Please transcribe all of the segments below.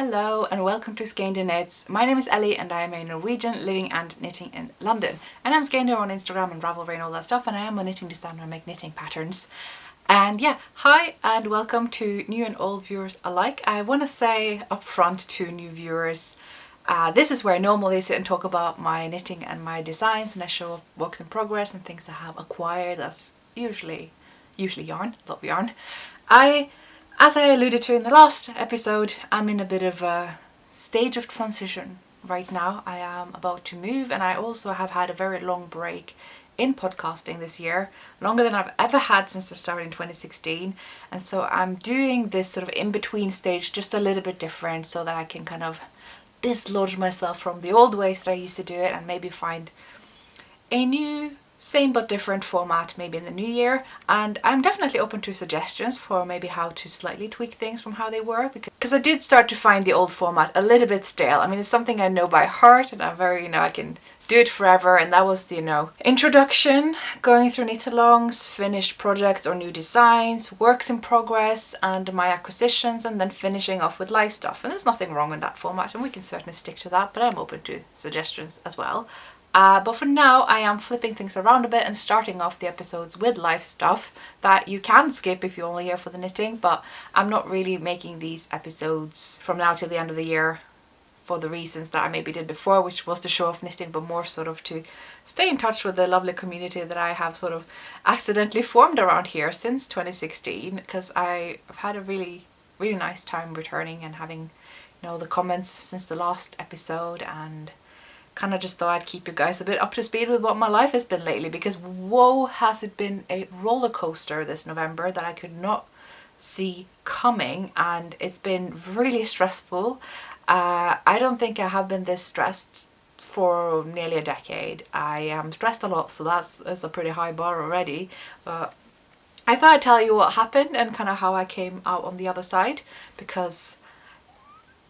Hello and welcome to Skeindeer Knits. My name is Ellie and I am a Norwegian living and knitting in London. And I'm Skeindeer on Instagram and Ravelry and all that stuff, and I am a knitting designer. I make knitting patterns. And yeah, hi and welcome to new and old viewers alike. I want to say up front to new viewers, this is where I normally sit and talk about my knitting and my designs, and I show works in progress and things I have acquired. That's usually yarn, love yarn. As I alluded to in the last episode, I'm in a bit of a stage of transition right now. I am about to move, and I also have had a very long break in podcasting this year, longer than I've ever had since I started in 2016. And so I'm doing this sort of in-between stage just a little bit different so that I can kind of dislodge myself from the old ways that I used to do it and maybe find a new same but different format maybe in the new year. And I'm definitely open to suggestions for maybe how to slightly tweak things from how they were, because I did start to find the old format a little bit stale. I mean, it's something I know by heart and I'm very, I can do it forever, and that was the, introduction, going through knit-alongs, finished projects or new designs, works in progress and my acquisitions, and then finishing off with live stuff. And there's nothing wrong with that format and we can certainly stick to that, but I'm open to suggestions as well. But for now, I am flipping things around a bit and starting off the episodes with live stuff that you can skip if you're only here for the knitting, but I'm not really making these episodes from now till the end of the year for the reasons that I maybe did before, which was to show off knitting, but more sort of to stay in touch with the lovely community that I have sort of accidentally formed around here since 2016, because I've had a really nice time returning and having, the comments since the last episode, and kind of just thought I'd keep you guys a bit up to speed with what my life has been lately, because whoa, has it been a roller coaster this November that I could not see coming, and it's been really stressful. I don't think I have been this stressed for nearly a decade. I am stressed a lot, so that's a pretty high bar already, but I thought I'd tell you what happened and kind of how I came out on the other side, because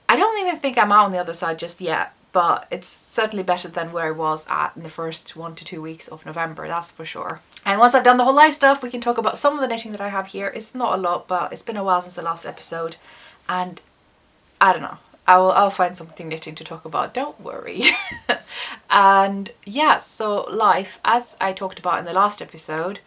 I don't even think I'm out on the other side just yet. But it's certainly better than where I was at in the first 1 to 2 weeks of November, that's for sure. And once I've done the whole live stuff, we can talk about some of the knitting that I have here. It's not a lot, but it's been a while since the last episode, and I don't know, I'll find something knitting to talk about, don't worry. And yeah, so life, as I talked about in the last episode,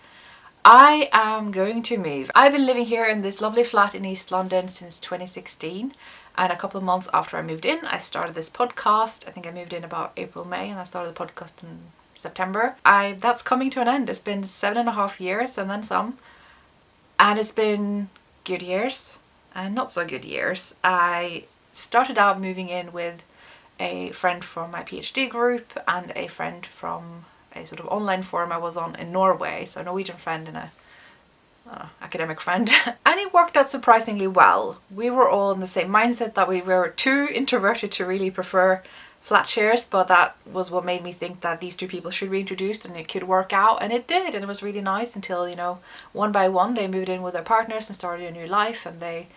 I am going to move. I've been living here in this lovely flat in East London since 2016. And a couple of months after I moved in, I started this podcast. I think I moved in about April, May, and I started the podcast in September. That's coming to an end. It's been 7.5 years and then some. And it's been good years and not so good years. I started out moving in with a friend from my PhD group and a friend from a sort of online forum I was on in Norway. So a Norwegian friend and a academic friend, and it worked out surprisingly well. We were all in the same mindset that we were too introverted to really prefer flat shares, but that was what made me think that these two people should be introduced and it could work out, and it did, and it was really nice until, one by one they moved in with their partners and started a new life, and they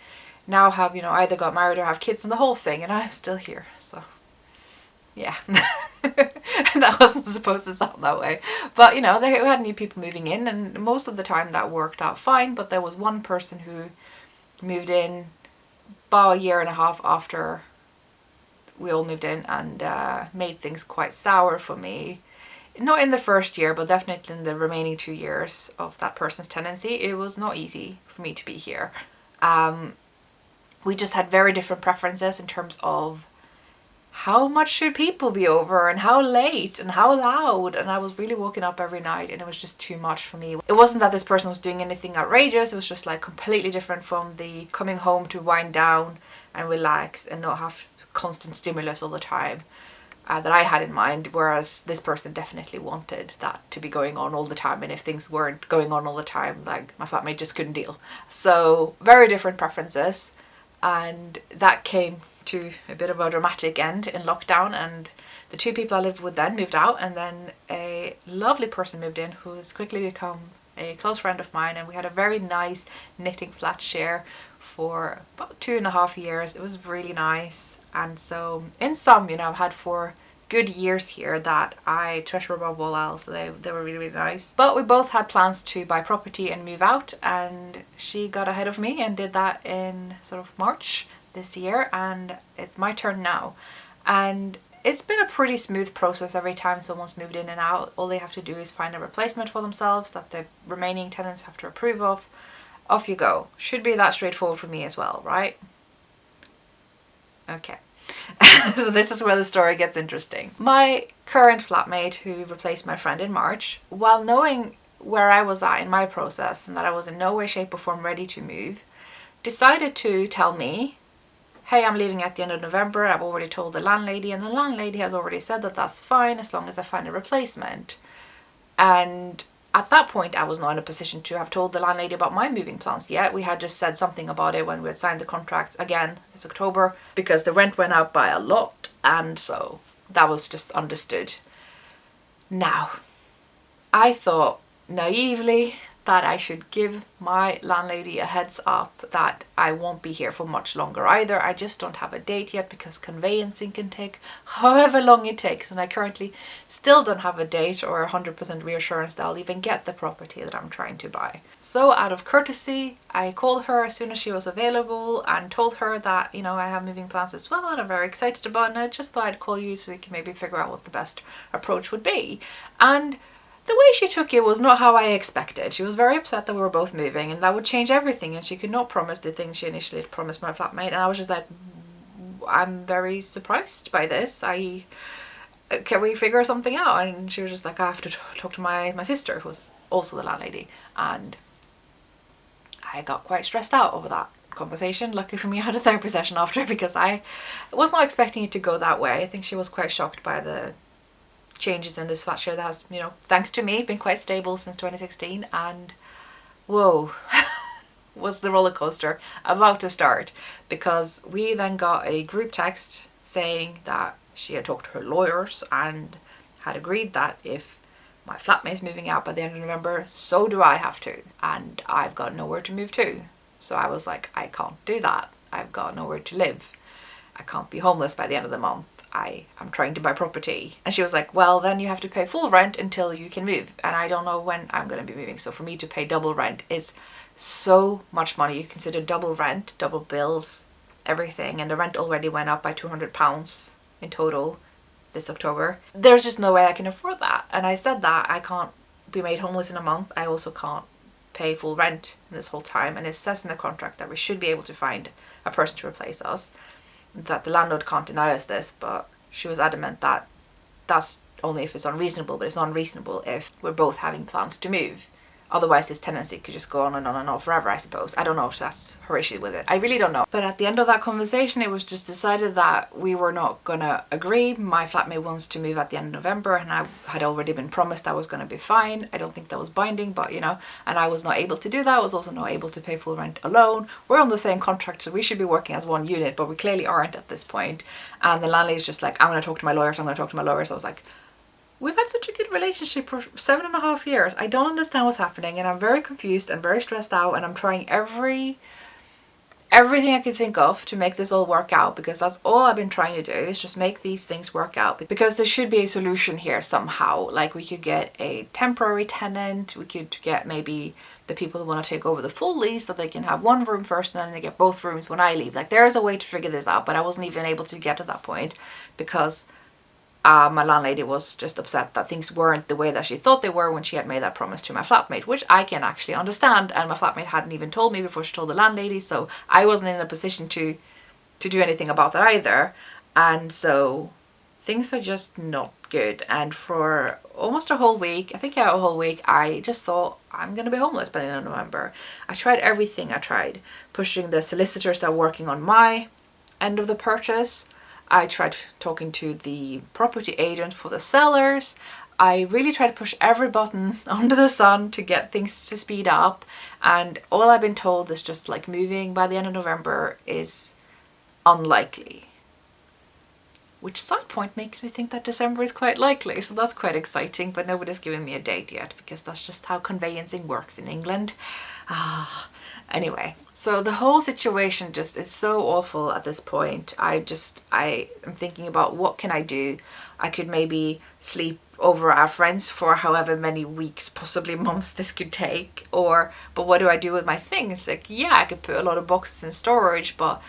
now have, either got married or have kids and the whole thing, and I'm still here, so yeah. That wasn't supposed to sound that way, but they had new people moving in, and most of the time that worked out fine. But there was one person who moved in about 1.5 years after we all moved in, and made things quite sour for me. Not in the first year, but definitely in the remaining 2 years of that person's tenancy. It was not easy for me to be here. We just had very different preferences in terms of how much should people be over and how late and how loud, and I was really woken up every night and it was just too much for me. It wasn't that this person was doing anything outrageous, it was just like completely different from the coming home to wind down and relax and not have constant stimulus all the time that I had in mind, whereas this person definitely wanted that to be going on all the time, and if things weren't going on all the time, like, my flatmate just couldn't deal. So very different preferences, and that came to a bit of a dramatic end in lockdown, and the two people I lived with then moved out, and then a lovely person moved in who has quickly become a close friend of mine, and we had a very nice knitting flat share for about 2.5 years. It was really nice, and so in sum, I've had 4 good years here that I treasure above all else. They were really nice. But we both had plans to buy property and move out, and she got ahead of me and did that in sort of March. this year, and it's my turn now. And it's been a pretty smooth process. Every time someone's moved in and out, all they have to do is find a replacement for themselves that the remaining tenants have to approve of. Off you go. Should be that straightforward for me as well, right? Okay. So this is where the story gets interesting. My current flatmate, who replaced my friend in March, while knowing where I was at in my process and that I was in no way, shape or form ready to move, decided to tell me, hey, I'm leaving at the end of November. I've already told the landlady, and the landlady has already said that that's fine as long as I find a replacement. And at that point, I was not in a position to have told the landlady about my moving plans yet. We had just said something about it when we had signed the contracts again this October, because the rent went up by a lot, and so that was just understood. Now, I thought naively that I should give my landlady a heads up that I won't be here for much longer either. I just don't have a date yet because conveyancing can take however long it takes, and I currently still don't have a date or 100% reassurance that I'll even get the property that I'm trying to buy. So out of courtesy, I called her as soon as she was available and told her that, you know, I have moving plans as well and I'm very excited about it, and I just thought I'd call you so we can maybe figure out what the best approach would be. And the way she took it was not how I expected. She was very upset that we were both moving and that would change everything, and she could not promise the things she initially had promised my flatmate, and I was just like, I'm very surprised by this. Can we figure something out? And she was just like, I have to talk to my sister, who's also the landlady, and I got quite stressed out over that conversation. Lucky for me, I had a therapy session after, because I was not expecting it to go that way. I think she was quite shocked by the changes in this flat share that has, you know, thanks to me, been quite stable since 2016, and whoa, was the roller coaster about to start, because we then got a group text saying that she had talked to her lawyers and had agreed that if my flatmate's moving out by the end of November, so do I have to, and I've got nowhere to move to. So I was like, I can't do that. I've got nowhere to live. I can't be homeless by the end of the month. I'm trying to buy property. And she was like, well, then you have to pay full rent until you can move, and I don't know when I'm going to be moving. So for me to pay double rent is so much money. You consider double rent, double bills, everything, and the rent already went up by £200 in total this October. There's just no way I can afford that. And I said that I can't be made homeless in a month. I also can't pay full rent in this whole time, and it says in the contract that we should be able to find a person to replace us, that the landlord can't deny us this, but she was adamant that that's only if it's unreasonable, but it's not unreasonable if we're both having plans to move. Otherwise this tenancy could just go on and on and on forever, I suppose. I don't know if that's her issue with it. I really don't know. But at the end of that conversation, it was just decided that we were not gonna agree. My flatmate wants to move at the end of November, and I had already been promised I was gonna be fine. I don't think that was binding, but you know, and I was not able to do that. I was also not able to pay full rent alone. We're on the same contract, so we should be working as one unit, but we clearly aren't at this point. And the landlady's just like, I'm gonna talk to my lawyers, I'm gonna talk to my lawyers. I was like, we've had such a good relationship for 7.5 years. I don't understand what's happening, and I'm very confused and very stressed out, and I'm trying everything I can think of to make this all work out, because that's all I've been trying to do, is just make these things work out, because there should be a solution here somehow. Like, we could get a temporary tenant, we could get maybe the people who want to take over the full lease, that they can have one room first and then they get both rooms when I leave. Like, there is a way to figure this out, but I wasn't even able to get to that point because my landlady was just upset that things weren't the way that she thought they were when she had made that promise to my flatmate, which I can actually understand, and my flatmate hadn't even told me before she told the landlady, so I wasn't in a position to do anything about that either. And so things are just not good, and for almost a whole week, I think a whole week, I just thought I'm gonna be homeless by the end of November. I tried everything. I tried pushing the solicitors that were working on my end of the purchase. I tried talking to the property agent for the sellers. I really tried to push every button under the sun to get things to speed up, and all I've been told is just like moving by the end of November is unlikely. Which side point makes me think that December is quite likely, so that's quite exciting, but nobody's given me a date yet because that's just how conveyancing works in England. Anyway, so the whole situation just is so awful at this point. I am thinking about what can I do. I could maybe sleep over at our friends for however many weeks, possibly months this could take, but what do I do with my things? Like, yeah, I could put a lot of boxes in storage, but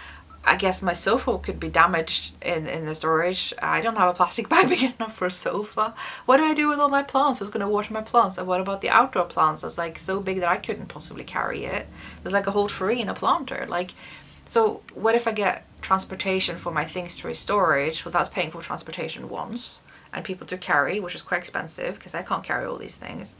I guess my sofa could be damaged in the storage. I don't have a plastic bag big enough for a sofa. What do I do with all my plants? I was going to water my plants. And what about the outdoor plants that's like so big that I couldn't possibly carry it? There's like a whole tree in a planter. Like, so what if I get transportation for my things to storage? Well, that's paying for transportation once and people to carry, which is quite expensive because I can't carry all these things.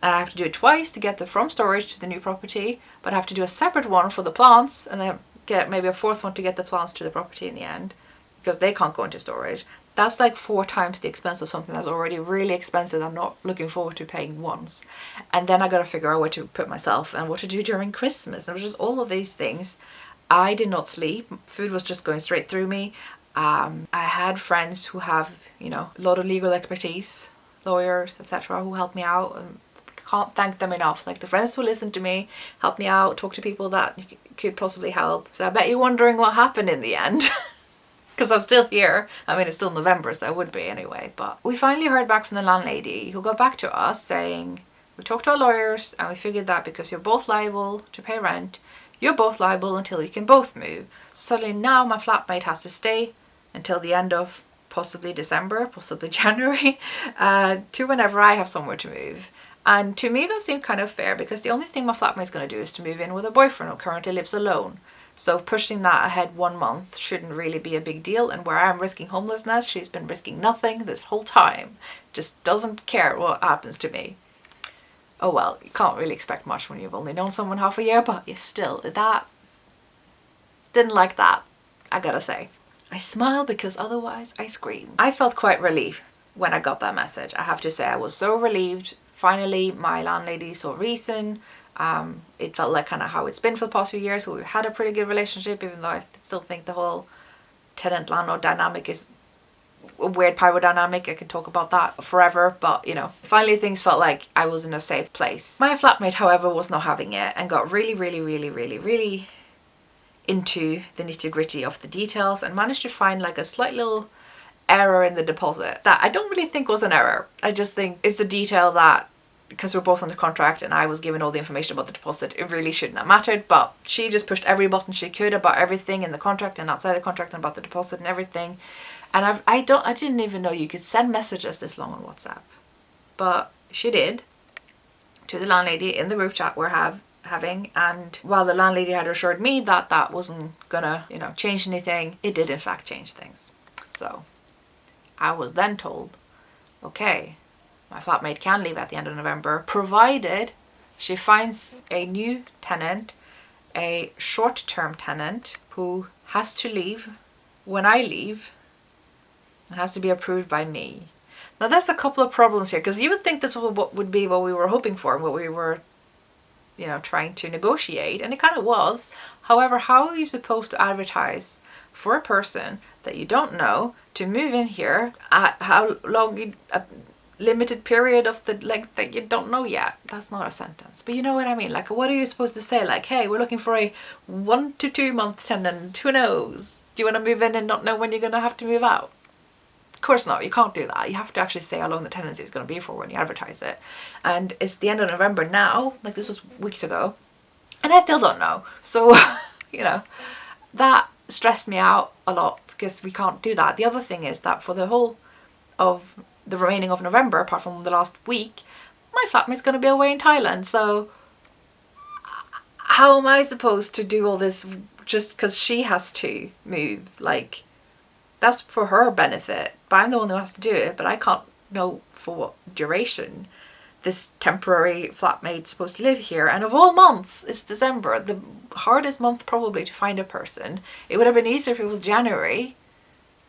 And I have to do it twice to get from storage to the new property, but I have to do a separate one for the plants and then get maybe a fourth one to get the plants to the property in the end because they can't go into storage. That's like 4 times the expense of something that's already really expensive I'm not looking forward to paying once. And then I gotta figure out where to put myself and what to do during Christmas. It was just all of these things. I did not sleep. Food was just going straight through me. I had friends who have, you know, a lot of legal expertise, lawyers, etc., who helped me out. And can't thank them enough. Like the friends who listened to me, helped me out, talked to people that could possibly help. So I bet you're wondering what happened in the end. Because I'm still here. I mean, it's still November, so I would be anyway. But we finally heard back from the landlady who got back to us saying, we talked to our lawyers and we figured that because you're both liable to pay rent, you're both liable until you can both move. Suddenly now my flatmate has to stay until the end of possibly December, possibly January, to whenever I have somewhere to move. And to me that seemed kind of fair because the only thing my flatmate's going to do is to move in with a boyfriend who currently lives alone. So pushing that ahead 1 month shouldn't really be a big deal, and where I'm risking homelessness, she's been risking nothing this whole time. Just doesn't care what happens to me. Oh well, you can't really expect much when you've only known someone half a year, but you still, that didn't like that, I gotta say. I smile because otherwise I scream. I felt quite relieved when I got that message. I have to say I was so relieved. Finally, my landlady saw reason. It felt like kind of how it's been for the past few years where we've had a pretty good relationship, even though I still think the whole tenant-landlord dynamic is a weird power dynamic. I could talk about that forever, but you know, finally things felt like I was in a safe place. My flatmate, however, was not having it and got really into the nitty-gritty of the details and managed to find like a slight little error in the deposit that I don't really think was an error. I just think it's a detail that, because we're both under contract and I was given all the information about the deposit, it really shouldn't have mattered, but she just pushed every button she could about everything in the contract and outside the contract and about the deposit and everything. And I didn't even know you could send messages this long on WhatsApp, but she did, to the landlady in the group chat we're having. And while the landlady had assured me that that wasn't gonna, you know, change anything, it did in fact change things. So I was then told, okay, my flatmate can leave at the end of November, provided she finds a new tenant, a short-term tenant who has to leave when I leave and has to be approved by me. Now there's a couple of problems here, because you would think this would be what we were hoping for and what we were, you know, trying to negotiate, and it kind of was. However, how are you supposed to advertise for a person that you don't know to move in here at how long a limited period of the length that you don't know yet? That's not a sentence, but you know what I mean. Like, what are you supposed to say? Like, hey, we're looking for a 1 to 2 month tenant, who knows? Do you want to move in and not know when you're going to have to move out? Of course not, you can't do that. You have to actually say how long the tenancy is going to be for when you advertise it. And it's the end of November now, like this was weeks ago, and I still don't know. So, you know, that stressed me out a lot because we can't do that. The other thing is that for the whole of the remaining of November, apart from the last week, my flatmate's going to be away in Thailand. So how am I supposed to do all this just because she has to move? Like, that's for her benefit, but I'm the one who has to do it, but I can't know for what duration this temporary flatmate's supposed to live here. And of all months, it's December, the hardest month probably to find a person. It would have been easier if it was January,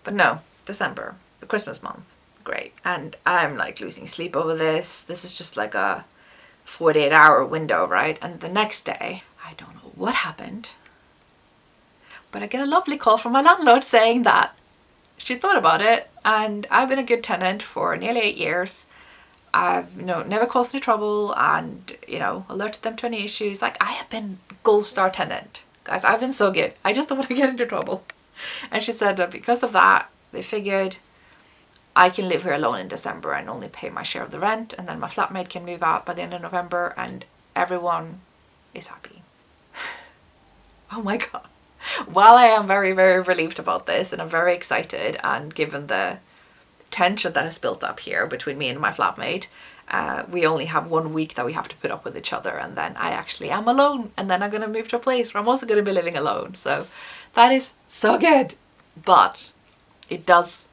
but no, December, the Christmas month. Great. And I'm like losing sleep over this. This is just like a 48-hour window, right? And the next day, I don't know what happened, but I get a lovely call from my landlord saying that she thought about it, and I've been a good tenant for nearly 8 years. I've, you know, never caused any trouble and, you know, alerted them to any issues. Like, I have been gold star tenant. Guys, I've been so good. I just don't want to get into trouble. And she said that because of that, they figured I can live here alone in December and only pay my share of the rent, and then my flatmate can move out by the end of November and everyone is happy. Oh my god. while I am very, very relieved about this and I'm very excited, and given the tension that has built up here between me and my flatmate, we only have 1 week that we have to put up with each other, and then I actually am alone, and then I'm going to move to a place where I'm also going to be living alone. So that is so good. But it does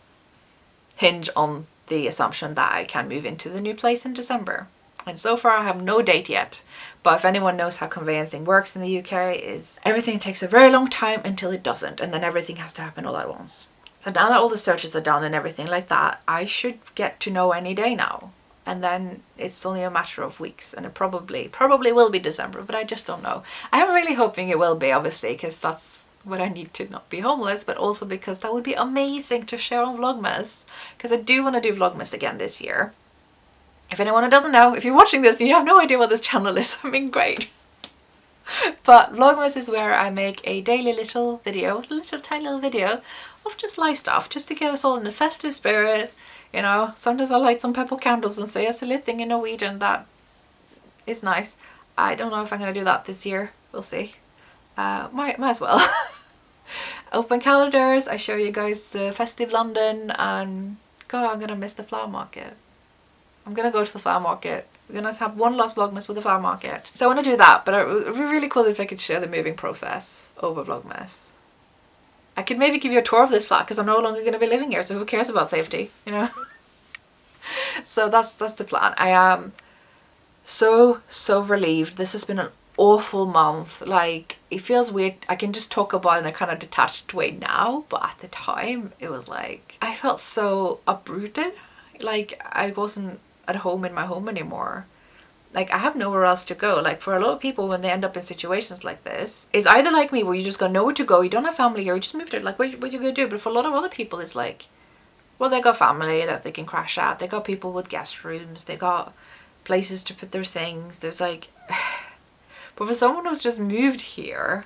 hinge on the assumption that I can move into the new place in December. And so far I have no date yet. But if anyone knows how conveyancing works in the UK, is everything takes a very long time until it doesn't, and then everything has to happen all at once. So now that all the searches are done and everything like that, I should get to know any day now. And then it's only a matter of weeks, and it probably will be December, but I just don't know. I am really hoping it will be, obviously, because that's what I need to not be homeless, but also because that would be amazing to share on Vlogmas, because I do want to do Vlogmas again this year. If anyone who doesn't know, if you're watching this and you have no idea what this channel is, I mean, great. But Vlogmas is where I make a daily little video, tiny little video of just life stuff, just to get us all in the festive spirit. You know, sometimes I light some purple candles and say a silly thing in Norwegian that is nice. I don't know if I'm going to do that this year. We'll see. Might as well. Open calendars. I show you guys the festive London, and God, I'm going to miss the flower market. I'm going to go to the flower market. We're going to have one last Vlogmas with the flower market. So I want to do that, but it would be really cool if I could share the moving process over Vlogmas. I could maybe give you a tour of this flat, because I'm no longer going to be living here, so who cares about safety, you know? So that's the plan. I am so relieved. This has been an awful month. Like, it feels weird. I can just talk about it in a kind of detached way now, but at the time it was like, I felt so uprooted. Like, I wasn't at home in my home anymore. Like, I have nowhere else to go. Like, for a lot of people, when they end up in situations like this, it's either like me, where you just got nowhere to go, you don't have family here, you just moved here, like, what are you gonna do? But for a lot of other people, it's like, well, they got family that they can crash at, they got people with guest rooms, they got places to put their things, there's like... But for someone who's just moved here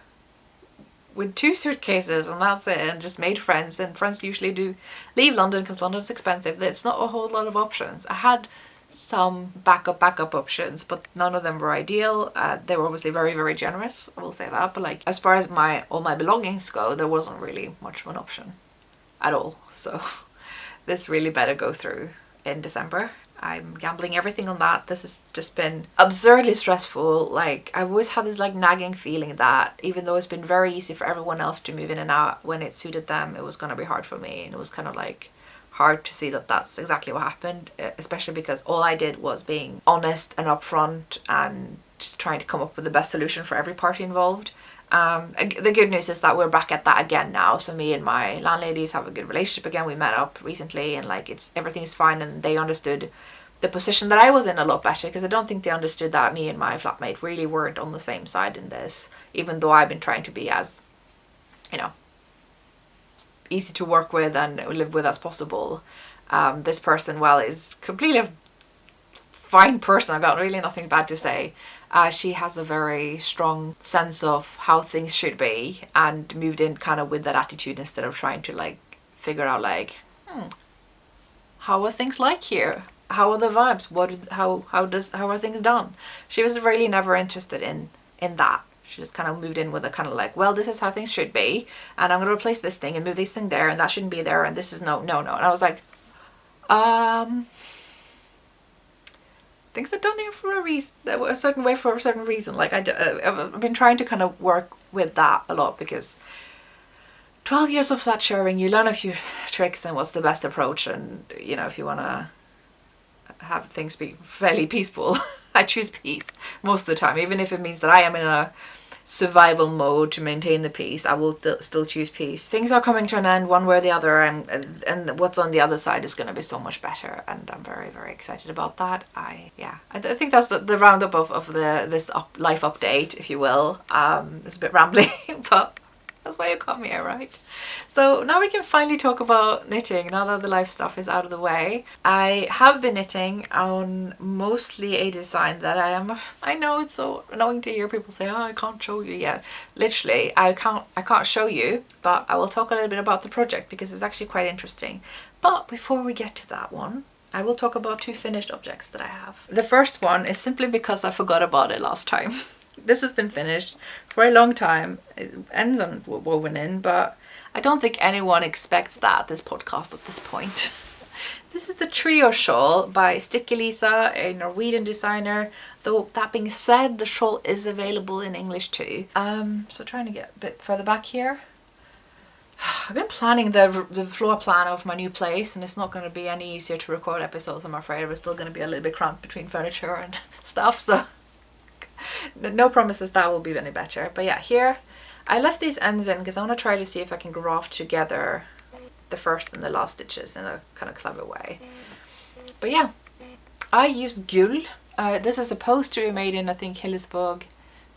with 2 suitcases and that's it, and just made friends, and friends usually do leave London because London's expensive, it's not a whole lot of options. I had some backup options, but none of them were ideal. They were obviously very generous, I will say that, but like, as far as all my belongings go, there wasn't really much of an option at all. So this really better go through in December. I'm gambling everything on that. This has just been absurdly stressful. Like, I've always had this like nagging feeling that even though it's been very easy for everyone else to move in and out when it suited them, it was going to be hard for me. And it was kind of like hard to see that that's exactly what happened, especially because all I did was being honest and upfront and just trying to come up with the best solution for every party involved. The good news is that we're back at that again now. So me and my landladies have a good relationship again. We met up recently, and like, everything's fine, and they understood the position that I was in a lot better, because I don't think they understood that me and my flatmate really weren't on the same side in this, even though I've been trying to be as, you know, easy to work with and live with as possible. This person, well, is completely a fine person. I've got really nothing bad to say. She has a very strong sense of how things should be, and moved in kind of with that attitude instead of trying to like figure out like, how are things like here? How are the vibes? How are things done? She was really never interested in that. She just kind of moved in with a kind of like, well, this is how things should be, and I'm going to replace this thing and move this thing there, and that shouldn't be there, and this is no. And I was like, things are done here for a reason, a certain way for a certain reason. Like, I've been trying to kind of work with that a lot, because 12 years of flat sharing, you learn a few tricks and what's the best approach, and you know, if you want to have things be fairly peaceful, I choose peace most of the time, even if it means that I am in a survival mode to maintain the peace. I will still choose peace. Things are coming to an end one way or the other, and what's on the other side is going to be so much better, and I'm very excited about that. I think that's the roundup of this life update, if you will. It's a bit rambling, but that's why you come here, right? So now we can finally talk about knitting, now that the life stuff is out of the way. I have been knitting on mostly a design that I know it's so annoying to hear people say, oh, I can't show you yet. Literally, I can't show you, but I will talk a little bit about the project because it's actually quite interesting. But before we get to that one, I will talk about 2 finished objects that I have. The first one is simply because I forgot about it last time. This has been finished for a long time. It ends on woven in, but I don't think anyone expects that, this podcast at this point. This is the Triosjal by Strikkelisa, a Norwegian designer. Though that being said, the shawl is available in English too. So trying to get a bit further back here. I've been planning the floor plan of my new place, and it's not going to be any easier to record episodes, I'm afraid. We're still going to be a little bit cramped between furniture and stuff, so no promises that will be any better. But yeah, here I left these ends in because I want to try to see if I can graft together the first and the last stitches in a kind of clever way. But yeah, I used Gull. This is supposed to be made in, I think, Hillesvåg,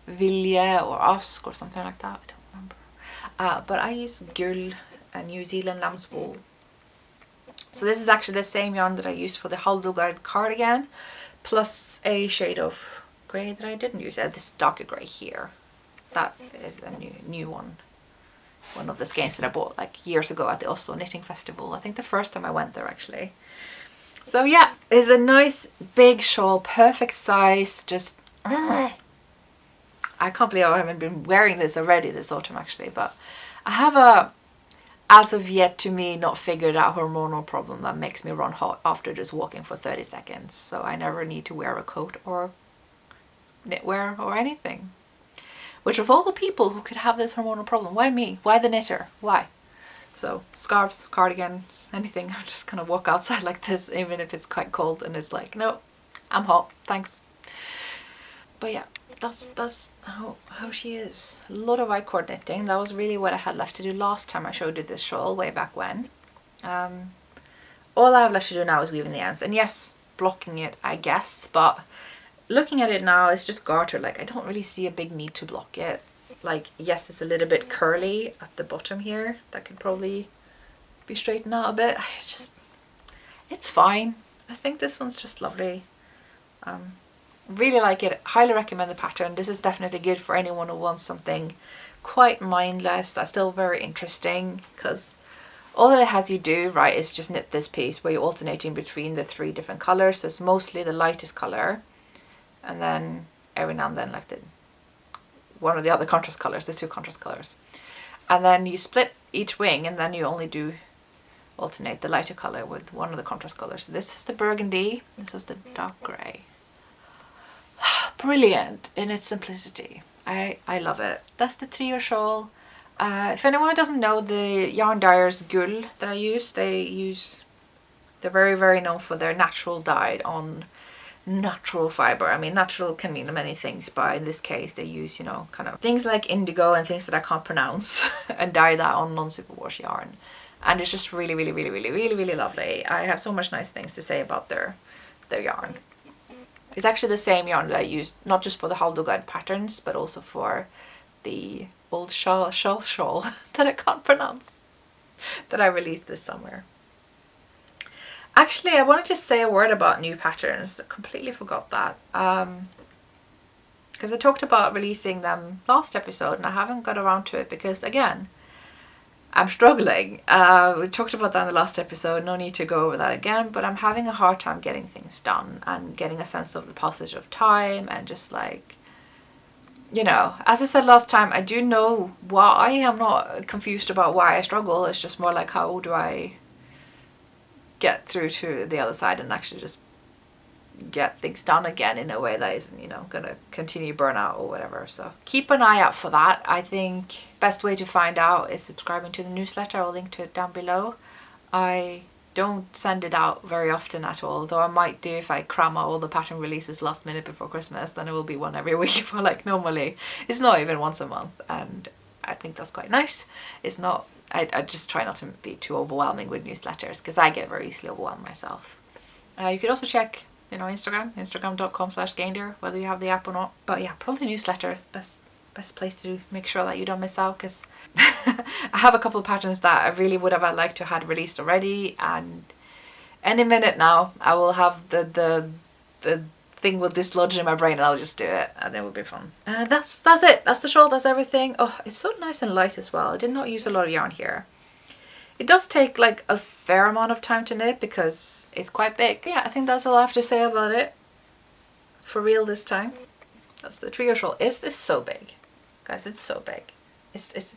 Vilje or Ask or something like that. I don't remember. But I used Gull, a New Zealand lamb's wool. So this is actually the same yarn that I used for the Hildegard cardigan, plus a shade of grey that I didn't use. This darker grey here. That is a new one. One of the skeins that I bought like years ago at the Oslo Knitting Festival. I think the first time I went there, actually. So yeah, it's a nice big shawl, perfect size. Just I can't believe I haven't been wearing this already this autumn, actually. But I have a, as of yet to me, not figured out hormonal problem that makes me run hot after just walking for 30 seconds. So I never need to wear a coat or knitwear or anything. Which of all the people who could have this hormonal problem, why me? Why the knitter? Why? So scarves, cardigans, anything. I'm just gonna walk outside like this, even if it's quite cold and it's like, no, I'm hot, thanks. But yeah, that's how she is. A lot of I-cord knitting. That was really what I had left to do last time I showed you this shawl way back when. All I have left to do now is weaving the ends, and yes, blocking it, I guess, but looking at it now, it's just garter. Like, I don't really see a big need to block it. Like, yes, it's a little bit curly at the bottom here. That could probably be straightened out a bit. It's fine. I think this one's just lovely. Really like it. Highly recommend the pattern. This is definitely good for anyone who wants something quite mindless that's still very interesting, because all that it has you do, right, is just knit this piece where you're alternating between the 3 different colors. So it's mostly the lightest color, and then every now and then like one of the other contrast colors, the 2 contrast colors, and then you split each wing, and then you only do alternate the lighter color with one of the contrast colors. So this is the burgundy, this is the dark gray. Brilliant in its simplicity. I love it. That's the Triosjal. If anyone doesn't know, the yarn dyers Gull that I use, they're very, very known for their natural dye on natural fiber. I mean, natural can mean many things, but in this case they use, you know, kind of things like indigo and things that I can't pronounce and dye that on non-superwash yarn, and it's just really, really, really, really, really, really lovely. I have so much nice things to say about their yarn. It's actually the same yarn that I used not just for the Hildegard patterns, but also for the old shawl that I can't pronounce, that I released this summer. Actually, I wanted to say a word about new patterns. I completely forgot that. Because I talked about releasing them last episode and I haven't got around to it because, again, I'm struggling. We talked about that in the last episode, no need to go over that again, but I'm having a hard time getting things done and getting a sense of the passage of time, and just like, you know, as I said last time, I do know why. I'm not confused about why I struggle. It's just more like, how do I get through to the other side and actually just get things done again in a way that isn't, you know, gonna continue burnout or whatever. So keep an eye out for that. I think best way to find out is subscribing to the newsletter. I'll link to it down below. I don't send it out very often at all, though I might do if I cram out all the pattern releases last minute before Christmas. Then it will be one every week, but like normally it's not even once a month, and I think that's quite nice. It's not, I just try not to be too overwhelming with newsletters because I get very easily overwhelmed myself. You could also check, you know, instagram.com/Skeindeer, whether you have the app or not. But yeah, probably newsletter, best place to make sure that you don't miss out, because I have a couple of patterns that I really would have liked to had released already, and any minute now I will have the thing will dislodge in my brain and I'll just do it, and it will be fun. That's it. That's the shawl. That's everything. Oh, it's so nice and light as well. I did not use a lot of yarn here. It does take like a fair amount of time to knit because it's quite big. Yeah, I think that's all I have to say about it. For real this time. because the Triosjal is so big. Guys, it's so big. It's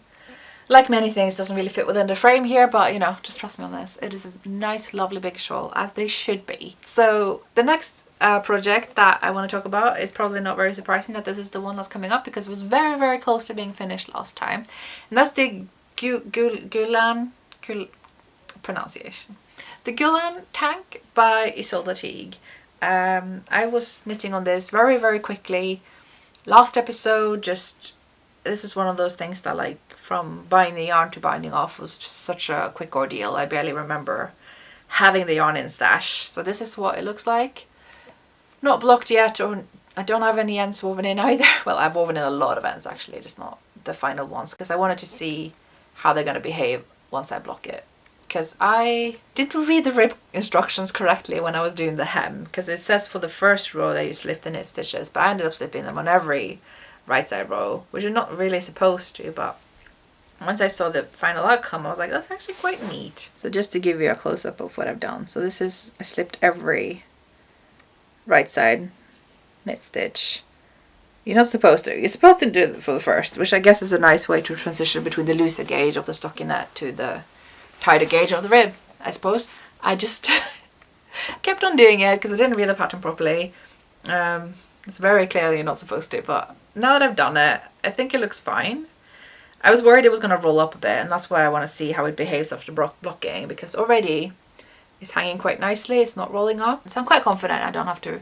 like many things, doesn't really fit within the frame here, but you know, just trust me on this. It is a nice, lovely big shawl, as they should be. So the next project that I want to talk about is probably not very surprising that this is the one that's coming up, because it was very, very close to being finished last time. And that's the Gullane pronunciation. The Gullane tank by Ysolda Teague. I was knitting on this very, very quickly. Last episode, this was one of those things that, like, from buying the yarn to binding off was just such a quick ordeal. I barely remember having the yarn in stash. So this is what it looks like. Not blocked yet, or I don't have any ends woven in either. Well, I've woven in a lot of ends actually, just not the final ones, because I wanted to see how they're going to behave once I block it. Because I didn't read the rib instructions correctly when I was doing the hem, because it says for the first row that you slip the knit stitches, but I ended up slipping them on every right side row, which you're not really supposed to, but once I saw the final outcome, I was like, that's actually quite neat. So just to give you a close-up of what I've done. So this is, I slipped every right side knit stitch. You're not supposed to. You're supposed to do it for the first, which I guess is a nice way to transition between the looser gauge of the stockinette to the tighter gauge of the rib, I suppose. I just kept on doing it because I didn't read the pattern properly. It's very clear you're not supposed to, but now that I've done it, I think it looks fine. I was worried it was going to roll up a bit, and that's why I want to see how it behaves after blocking, because already it's hanging quite nicely, it's not rolling up. So I'm quite confident I don't have to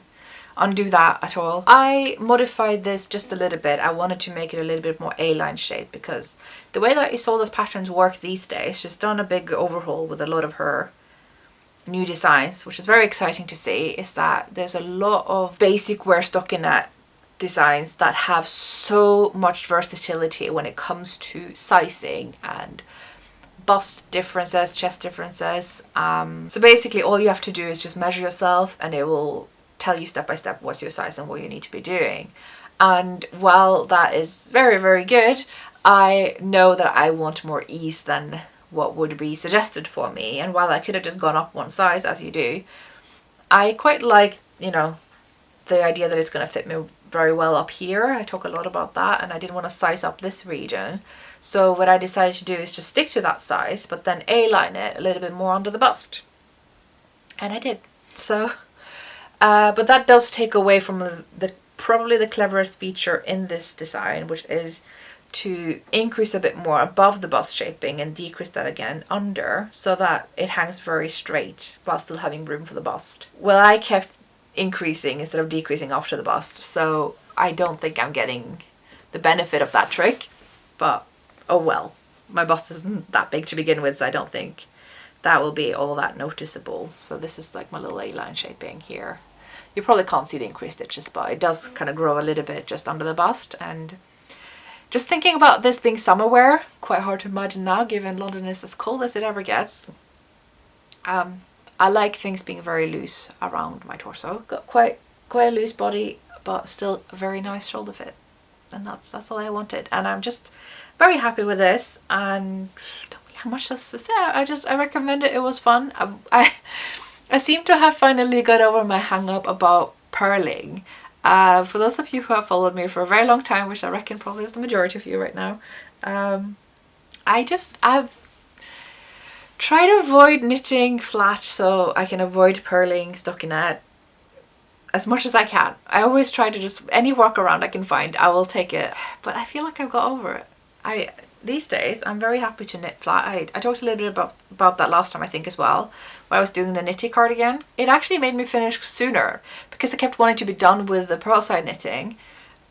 undo that at all. I modified this just a little bit. I wanted to make it a little bit more A-line shape, because the way that Ysolda's patterns work these days, she's done a big overhaul with a lot of her new designs, which is very exciting to see, is that there's a lot of basic wear stockinette designs that have so much versatility when it comes to sizing and bust differences, chest differences. So basically all you have to do is just measure yourself, and it will tell you step by step what's your size and what you need to be doing. And while that is very, very good, I know that I want more ease than what would be suggested for me. And while I could have just gone up one size, as you do, I quite like, you know, the idea that it's going to fit me very well up here. I talk a lot about that, and I didn't want to size up this region. So what I decided to do is just stick to that size, but then A-line it a little bit more under the bust. And I did. So, but that does take away from the probably the cleverest feature in this design, which is to increase a bit more above the bust shaping and decrease that again under, so that it hangs very straight while still having room for the bust. Well, I kept increasing instead of decreasing after the bust, so I don't think I'm getting the benefit of that trick, but oh well. My bust isn't that big to begin with, so I don't think that will be all that noticeable. So this is like my little A-line shaping here. You probably can't see the increased stitches, but it does kind of grow a little bit just under the bust. And just thinking about this being summer wear, quite hard to imagine now given London is as cold as it ever gets. I like things being very loose around my torso. Got quite a loose body, but still a very nice shoulder fit. And that's all I wanted. And I'm just very happy with this, and don't really have much else to say. I recommend it. It was fun. I seem to have finally got over my hang up about purling. For those of you who have followed me for a very long time, which I reckon probably is the majority of you right now, I've tried to avoid knitting flat so I can avoid purling stockinette as much as I can. I always try to just, any workaround I can find, I will take it. But I feel like I've got over it. These days, I'm very happy to knit flat. I talked a little bit about that last time, I think, as well, when I was doing the knitty cardigan. It actually made me finish sooner, because I kept wanting to be done with the purl side knitting.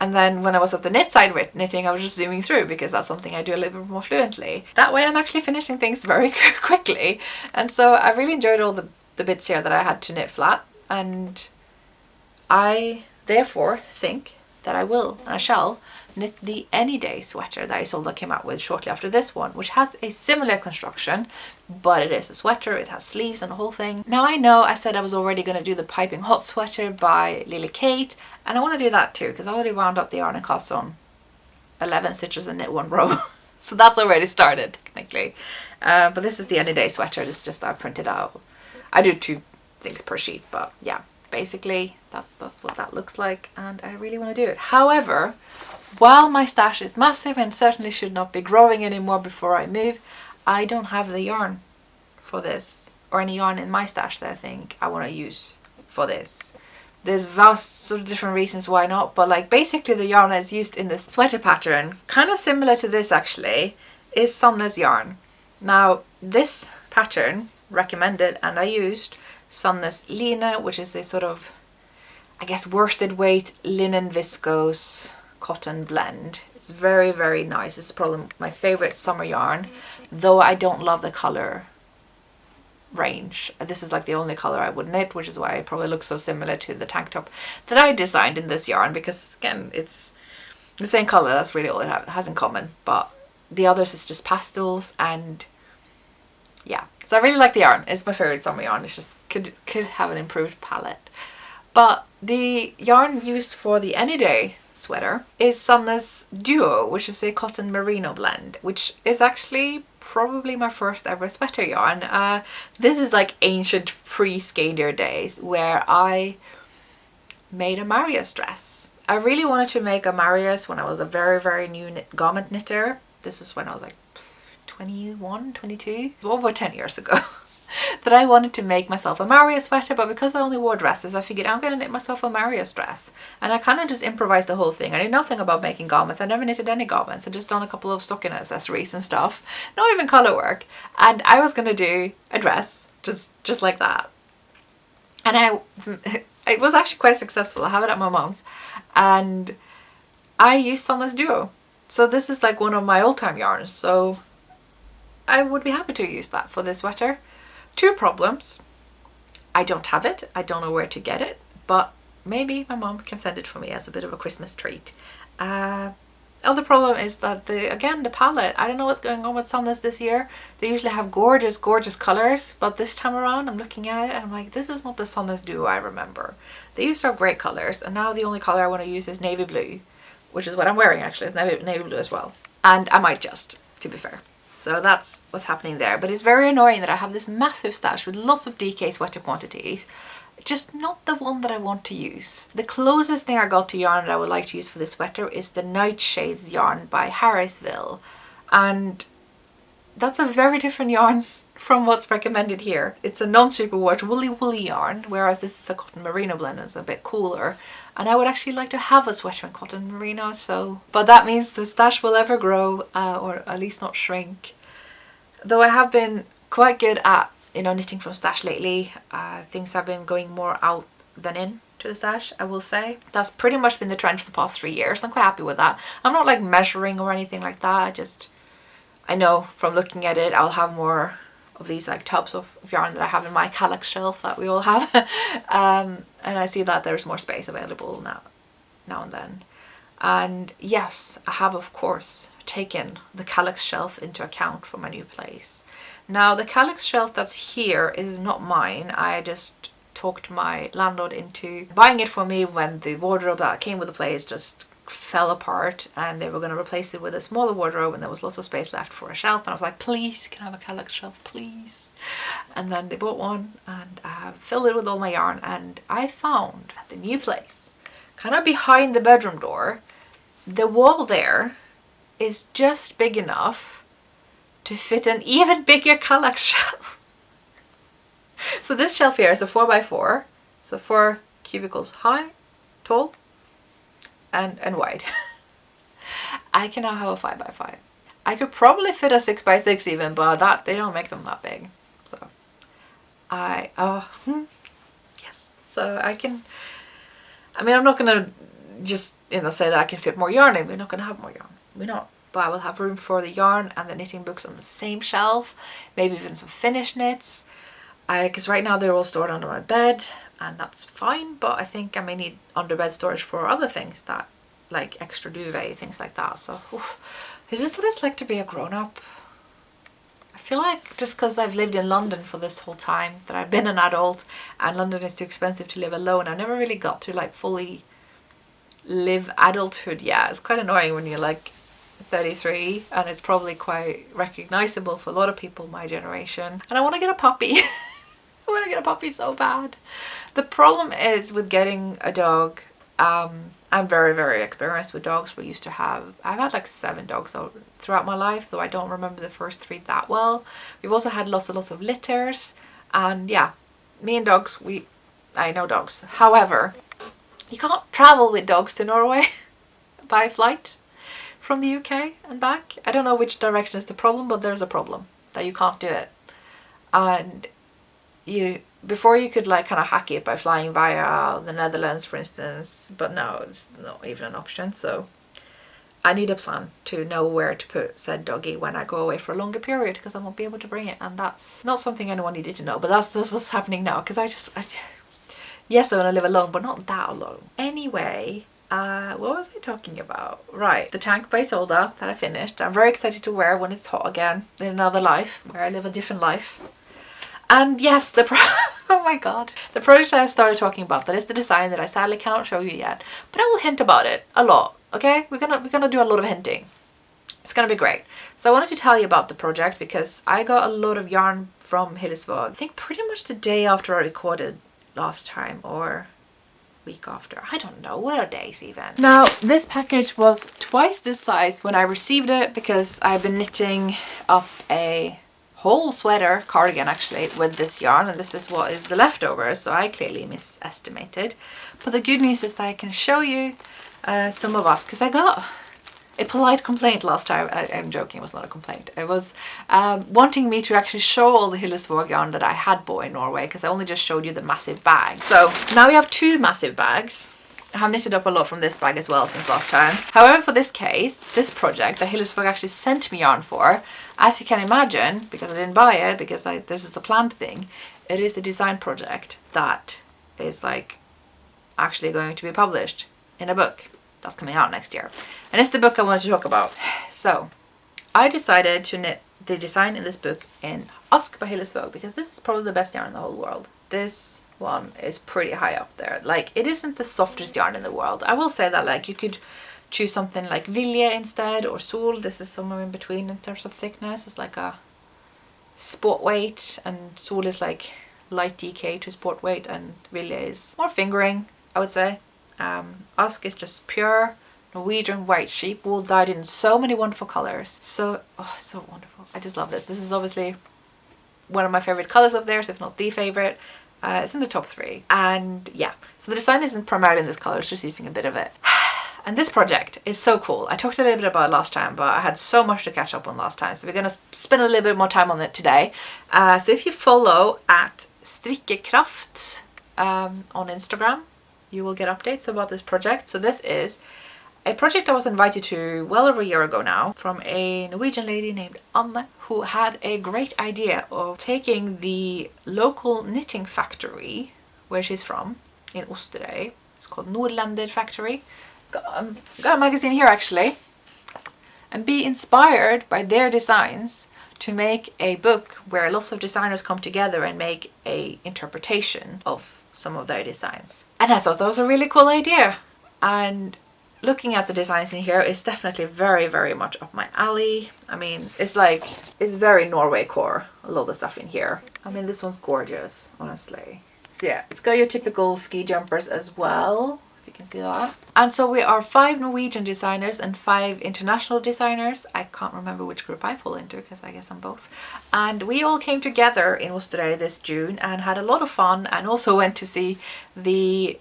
And then when I was at the knit side knitting, I was just zooming through, because that's something I do a little bit more fluently. That way I'm actually finishing things very quickly. And so I really enjoyed all the bits here that I had to knit flat. And I therefore think that I will, and I shall, knit the Any Day sweater that Ysolda came out with shortly after this one, which has a similar construction, but it is a sweater, it has sleeves and the whole thing. Now I know I said I was already going to do the Piping Hot sweater by Lily Kate, and I want to do that too, because I already wound up the yarn and cast on 11 stitches and knit one row. So that's already started, technically. But this is the Any Day sweater, it's just I printed out. I do 2 things per sheet, but yeah. basically that's what that looks like, and I really want to do it. However, while my stash is massive and certainly should not be growing anymore before I move, I don't have the yarn for this, or any yarn in my stash that I think I want to use for this. There's vast sort of different reasons why not, but like basically the yarn that's used in this sweater pattern, kind of similar to this actually, is Sunless yarn. Now this pattern recommended, and I used Sunless Line, which is a sort of, I guess, worsted weight linen viscose cotton blend. It's very, very nice. It's probably my favorite summer yarn, though I don't love the color range. This is like the only color I would knit, which is why it probably looks so similar to the tank top that I designed in this yarn, because again, it's the same color. That's really all it has in common, but the others is just pastels. And yeah, so I really like the yarn. It's my favorite summer yarn. It's just could have an improved palette. But the yarn used for the Anyday sweater is Sunless Duo, which is a cotton merino blend, which is actually probably my first ever sweater yarn. This is like ancient pre-Skeindeer days where I made a Marius dress. I really wanted to make a Marius when I was a very, very new garment knitter. This is when I was like 21, 22, over 10 years ago. That I wanted to make myself a Marius sweater, but because I only wore dresses, I figured I'm going to knit myself a Marius dress. And I kind of just improvised the whole thing. I knew nothing about making garments. I never knitted any garments. I just done a couple of stocking accessories and stuff. Not even colour work. And I was going to do a dress just like that. And it was actually quite successful. I have it at my mom's. And I used Sunless Duo. So this is like one of my old-time yarns. So I would be happy to use that for this sweater. Two problems. I don't have it. I don't know where to get it, but maybe my mom can send it for me as a bit of a Christmas treat. Other problem is that the palette, I don't know what's going on with Sunless this year. They usually have gorgeous colors, but this time around I'm looking at it and I'm like, this is not the Sunless Duo I remember. They used to have great colors, and now the only color I want to use is navy blue, which is what I'm wearing actually. It's navy blue as well. And I might just, to be fair. So that's what's happening there. But it's very annoying that I have this massive stash with lots of DK sweater quantities, just not the one that I want to use. The closest thing I got to yarn that I would like to use for this sweater is the Nightshades yarn by Harrisville. And that's a very different yarn from what's recommended here. It's a non-superwash woolly yarn, whereas this is a cotton merino blend and it's a bit cooler. And I would actually like to have a sweater in cotton merino, so... But that means the stash will ever grow, or at least not shrink. Though I have been quite good at, knitting from stash lately. Things have been going more out than in to the stash, I will say. That's pretty much been the trend for the past 3 years. I'm quite happy with that. I'm not like measuring or anything like that. I know from looking at it, I'll have more of these like tubs of yarn that I have in my Kallax shelf that we all have. And I see that there's more space available now and then. And yes, I have of course taken the Kallax shelf into account for my new place. Now the Kallax shelf that's here is not mine. I just talked my landlord into buying it for me when the wardrobe that came with the place just fell apart, and they were going to replace it with a smaller wardrobe, and there was lots of space left for a shelf, and I was like, please, can I have a Kallax shelf, please? And then they bought one, and I have filled it with all my yarn, and I found at the new place, kind of behind the bedroom door, the wall there is just big enough to fit an even bigger Kallax shelf. So this shelf here is a 4x4, so 4 cubicles high, tall, and wide. I can now have a 5x5. I could probably fit a 6x6 even, but they don't make them that big. So yes. So I'm not gonna just say that I can fit more yarn in. We're not gonna have more yarn. We're not. But I will have room for the yarn and the knitting books on the same shelf. Maybe even some finished knits. Because right now they're all stored under my bed, and that's fine, but I think I may need underbed storage for other things, that like extra duvet, things like that. So is this what it's like to be a grown-up? I feel like just because I've lived in London for this whole time that I've been an adult, and London is too expensive to live alone, I've never really got to like fully live adulthood yet. It's quite annoying when you're like 33, and it's probably quite recognizable for a lot of people my generation. And I want to get a puppy. I want to get a puppy so bad. The problem is with getting a dog, I'm very, very experienced with dogs. I've had like 7 dogs throughout my life, though I don't remember the first 3 that well. We've also had lots of litters, and yeah, me and dogs, I know dogs. However, you can't travel with dogs to Norway by flight from the UK and back. I don't know which direction is the problem, but there's a problem that you can't do it. And before you could like kind of hack it by flying via the Netherlands, for instance, but now it's not even an option. So I need a plan to know where to put said doggy when I go away for a longer period, because I won't be able to bring it, and that's not something anyone needed to know, but that's what's happening now, because yes, I want to live alone, but not that alone. Anyway, what was I talking about? Right, the tank by Ysolda that I finished. I'm very excited to wear when it's hot again in another life, where I live a different life. And yes, oh my god, the project I started talking about, that is the design that I sadly cannot show you yet, but I will hint about it a lot. Okay, we're gonna do a lot of hinting. It's gonna be great. So I wanted to tell you about the project because I got a lot of yarn from Hillesvåg, I think pretty much the day after I recorded last time, or week after, I don't know, what are days even. Now this package was twice this size when I received it, because I've been knitting up a whole sweater, cardigan actually, with this yarn, and this is what is the leftover, so I clearly misestimated. But the good news is that I can show you some of us, because I got a polite complaint last time. I'm joking, it was not a complaint. It was wanting me to actually show all the Hillesvåg yarn that I had bought in Norway, because I only just showed you the massive bag. So now we have 2 massive bags. I have knitted up a lot from this bag as well since last time. However, for this case, this project that Hillesvåg actually sent me yarn for, as you can imagine, because I didn't buy it, because this is the planned thing, it is a design project that is like actually going to be published in a book that's coming out next year. And it's the book I wanted to talk about. So I decided to knit the design in this book in Ask by Hillesvåg, because this is probably the best yarn in the whole world. This one is pretty high up there. Like, it isn't the softest yarn in the world. I will say that, like, you could choose something like Vilje instead, or Sol. This is somewhere in between in terms of thickness. It's like a sport weight, and Sol is like light DK to sport weight, and Vilje is more fingering, I would say. Ask is just pure Norwegian white sheep wool dyed in so many wonderful colors. So wonderful. I just love this. This is obviously one of my favorite colors of theirs, if not the favorite. It's in the top 3. And yeah, so the design isn't primarily in this color, it's just using a bit of it. And this project is so cool. I talked a little bit about it last time, but I had so much to catch up on last time, so we're gonna spend a little bit more time on it today. So if you follow at Strikkelisa on Instagram, you will get updates about this project. So this is a project I was invited to well over a year ago now, from a Norwegian lady named Anne, who had a great idea of taking the local knitting factory where she's from in Osterøy. It's called Nordlander Factory. Got a magazine here actually, and be inspired by their designs to make a book where lots of designers come together and make a interpretation of some of their designs. And I thought that was a really cool idea, and looking at the designs in here is definitely very, very much up my alley. I mean, it's very Norway core, a lot of the stuff in here. I mean, this one's gorgeous, honestly. So yeah, it's got your typical ski jumpers as well, if you can see that. And so we are 5 Norwegian designers and 5 international designers. I can't remember which group I fall into, because I guess I'm both. And we all came together in Osterøy this June and had a lot of fun, and also went to see the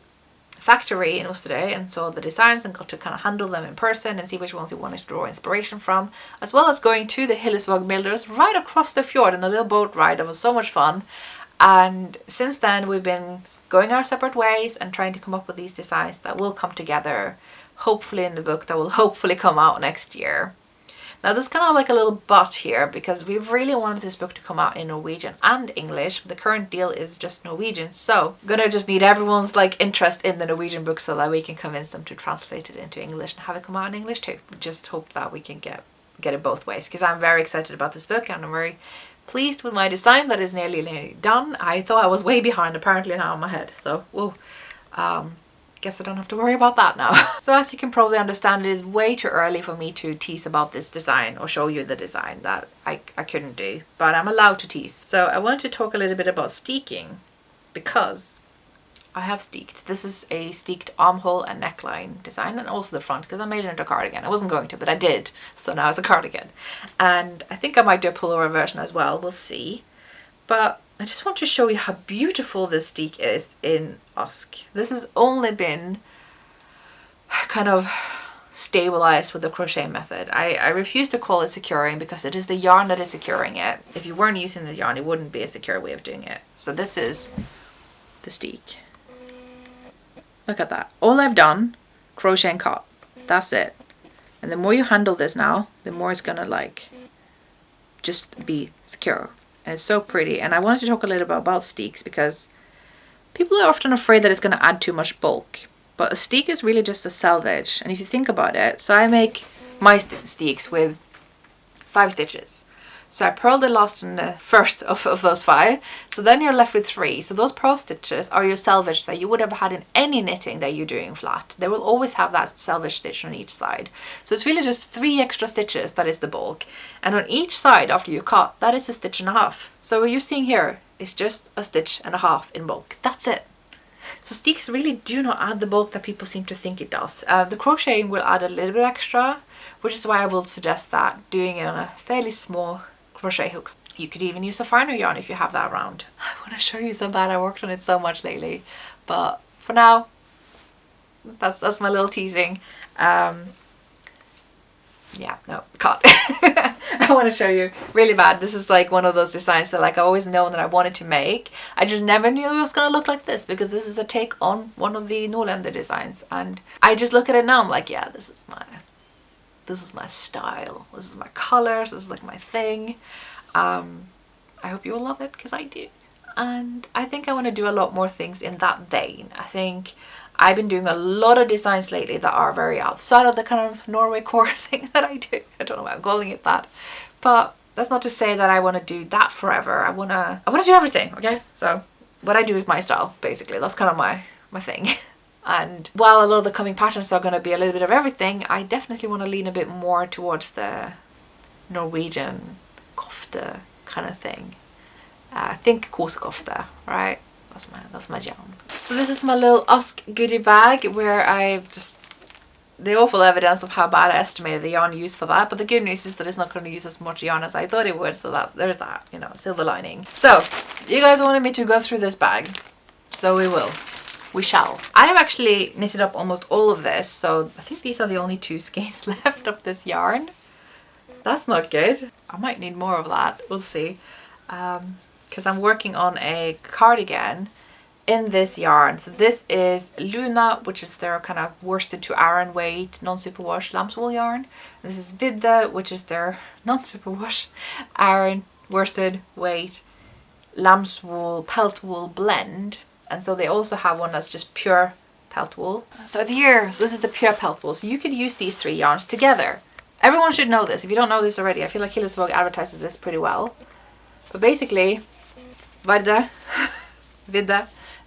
factory in Osterøy and saw the designs and got to kind of handle them in person and see which ones we wanted to draw inspiration from, as well as going to the Hillesvåg builders right across the fjord in a little boat ride. That was so much fun. And since then we've been going our separate ways and trying to come up with these designs that will come together, hopefully in the book that will hopefully come out next year. Now there's kind of like a little but here, because we really wanted this book to come out in Norwegian and English. The current deal is just Norwegian, so I'm gonna just need everyone's like interest in the Norwegian book so that we can convince them to translate it into English and have it come out in English too. Just hope that we can get it both ways, because I'm very excited about this book and I'm very pleased with my design that is nearly done. I thought I was way behind, apparently now I'm ahead, so whoa. guess I don't have to worry about that now. So as you can probably understand, it is way too early for me to tease about this design or show you the design. That I couldn't do, but I'm allowed to tease. So I wanted to talk a little bit about steeking, because I have steeked. This is a steeked armhole and neckline design, and also the front, because I made it into a cardigan. I wasn't going to, but I did, so now it's a cardigan. And I think I might do a pullover version as well, we'll see. But I just want to show you how beautiful this steek is in Usk. This has only been kind of stabilized with the crochet method. I refuse to call it securing, because it is the yarn that is securing it. If you weren't using the yarn, it wouldn't be a secure way of doing it. So this is the steek. Look at that. All I've done, crochet and cut. That's it. And the more you handle this now, the more it's gonna like just be secure. And it's so pretty. And I wanted to talk a little bit about steeks, because people are often afraid that it's going to add too much bulk. But a steek is really just a selvage. And if you think about it, so I make my steeks with 5 stitches. So I purled the last and the first of those 5. So then you're left with 3. So those purl stitches are your selvage that you would have had in any knitting that you're doing flat. They will always have that selvage stitch on each side. So it's really just 3 extra stitches that is the bulk. And on each side after you cut, that is a stitch and a half. So what you're seeing here is just a stitch and a half in bulk. That's it. So steeks really do not add the bulk that people seem to think it does. The crocheting will add a little bit extra, which is why I will suggest that doing it on a fairly small crochet hooks. You could even use a finer yarn if you have that around. I want to show you so bad. I worked on it so much lately, but for now, that's my little teasing. Yeah, no, can't. I want to show you really bad. This is like one of those designs that like I always known that I wanted to make. I just never knew it was gonna look like this, because this is a take on one of the Norlander designs, and I just look at it now. I'm like, yeah, this is my style. This is my colors. This is like my thing. I hope you will love it, because I do. And I think I want to do a lot more things in that vein. I think I've been doing a lot of designs lately that are very outside of the kind of Norway core thing that I do. I don't know why I'm calling it that, but that's not to say that I want to do that forever. I want to do everything. Okay, so what I do is my style, basically. That's kind of my thing. And while a lot of the coming patterns are going to be a little bit of everything, I definitely want to lean a bit more towards the Norwegian kofte kind of thing. Think kosekofte, right? That's my jam. So this is my little Usk goodie bag, where I've just the awful evidence of how bad I estimated the yarn used for that. But the good news is that it's not going to use as much yarn as I thought it would. So there's that, you know, silver lining. So you guys wanted me to go through this bag, so we will. We shall. I have actually knitted up almost all of this, so I think these are the only 2 skeins left of this yarn. That's not good. I might need more of that. We'll see. Because I'm working on a cardigan in this yarn. So this is Luna, which is their kind of worsted to Aran weight non-superwash lambswool yarn. And this is Vidde, which is their non-superwash Aran worsted weight lambswool pelt wool blend. And so they also have one that's just pure pelt wool. So it's here. So this is the pure pelt wool. So you could use these 3 yarns together. Everyone should know this. If you don't know this already, I feel like Hillesvåg advertises this pretty well. But basically, Vidde,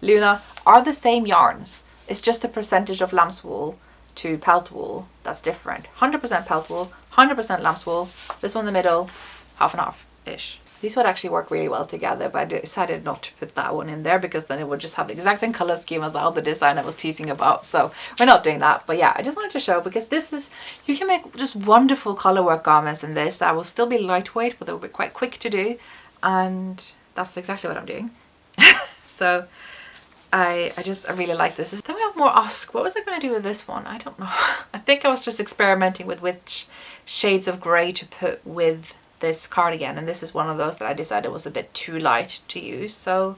Luna are the same yarns. It's just the percentage of lambswool to pelt wool that's different. 100% pelt wool, 100% lambswool. This one in the middle, half and half-ish. These would actually work really well together, but I decided not to put that one in there, because then it would just have the exact same color scheme as the other design I was teasing about. So we're not doing that. But yeah, I just wanted to show, because this is, you can make just wonderful color work garments in this that will still be lightweight, but they'll be quite quick to do. And that's exactly what I'm doing. So I really like this. Then we have more Usk. What was I going to do with this one? I don't know. I think I was just experimenting with which shades of grey to put with this cardigan, and this is one of those that I decided was a bit too light to use, so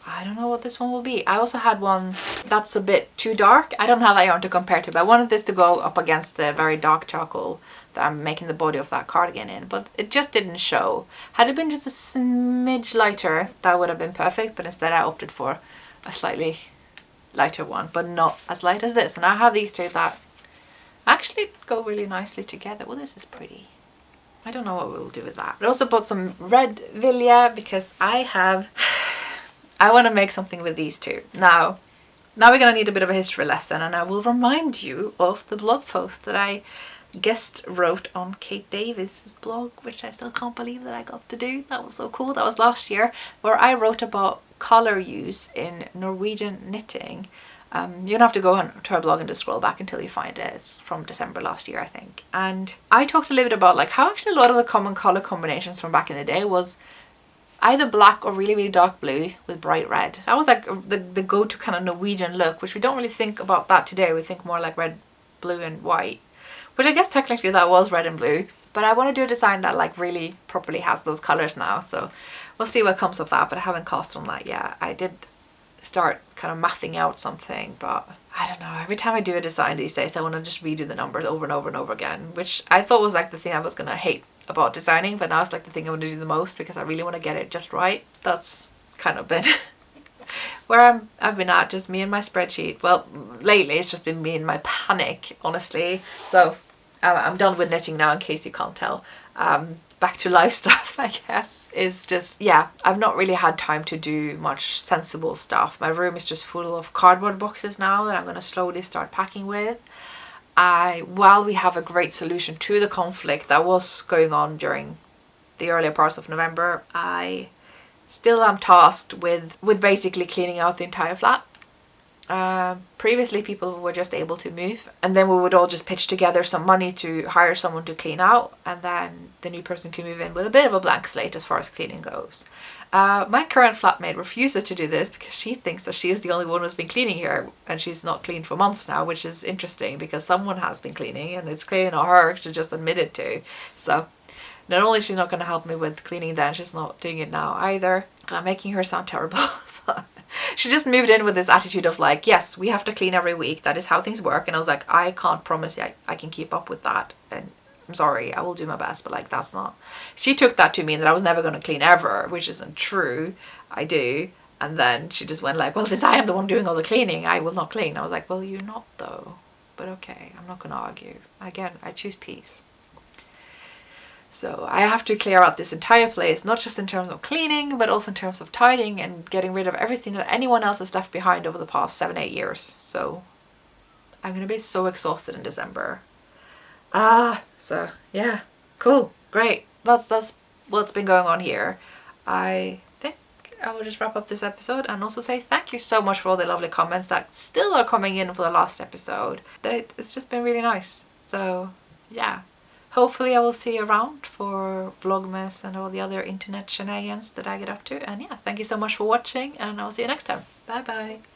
I don't know what this one will be. I also had one that's a bit too dark. I don't have that yarn to compare to, but I wanted this to go up against the very dark charcoal that I'm making the body of that cardigan in, but it just didn't show. Had it been just a smidge lighter, that would have been perfect, but instead I opted for a slightly lighter one, but not as light as this. And I have these 2 that actually go really nicely together. Well, this is pretty. I don't know what we'll do with that. But I also bought some red Vilja, because I want to make something with these 2. Now, now we're gonna need a bit of a history lesson, and I will remind you of the blog post that I guest wrote on Kate Davis' blog, which I still can't believe that I got to do. That was so cool. That was last year, where I wrote about color use in Norwegian knitting. You don't have to go to her blog and just scroll back until you find it. It's from December last year, I think. And I talked a little bit about like how actually a lot of the common color combinations from back in the day was either black or really, really dark blue with bright red. That was like the go-to kind of Norwegian look, which we don't really think about that today. We think more like red, blue and white, which I guess technically that was red and blue. But I want to do a design that like really properly has those colors now. So we'll see what comes of that, but I haven't cast on that yet. I did start kind of mathing out something, but I don't know, every time I do a design these days I want to just redo the numbers over and over and over again, which I thought was like the thing I was gonna hate about designing, but now it's like the thing I want to do the most because I really want to get it just right. That's kind of been where I've been at, just me and my spreadsheet. Well, lately it's just been me and my panic, honestly. So I'm done with knitting now, in case you can't tell. Back to life stuff, I guess, is just, yeah, I've not really had time to do much sensible stuff. My room is just full of cardboard boxes now that I'm going to slowly start packing with. While we have a great solution to the conflict that was going on during the earlier parts of November, I still am tasked with basically cleaning out the entire flat. Previously people were just able to move, and then we would all just pitch together some money to hire someone to clean out, and then the new person can move in with a bit of a blank slate as far as cleaning goes. My current flatmate refuses to do this because she thinks that she is the only one who's been cleaning here, and she's not cleaned for months now, which is interesting because someone has been cleaning and it's clearly not her to just admit it to. So not only is she not going to help me with cleaning then, she's not doing it now either. I'm making her sound terrible. She just moved in with this attitude of like, yes, we have to clean every week. That is how things work. And I was like, I can't promise you I can keep up with that. And I'm sorry, I will do my best. But like, that's not... She took that to mean that I was never going to clean ever, which isn't true. I do. And then she just went like, well, since I am the one doing all the cleaning, I will not clean. I was like, well, you're not though. But okay, I'm not going to argue. Again, I choose peace. So I have to clear out this entire place, not just in terms of cleaning, but also in terms of tidying and getting rid of everything that anyone else has left behind over the past 7-8 years. So I'm going to be so exhausted in December. So yeah, cool, great. That's what's been going on here. I think I will just wrap up this episode and also say thank you so much for all the lovely comments that still are coming in for the last episode. It's just been really nice. So yeah. Hopefully I will see you around for Vlogmas and all the other internet shenanigans that I get up to. And yeah, thank you so much for watching, and I'll see you next time. Bye bye.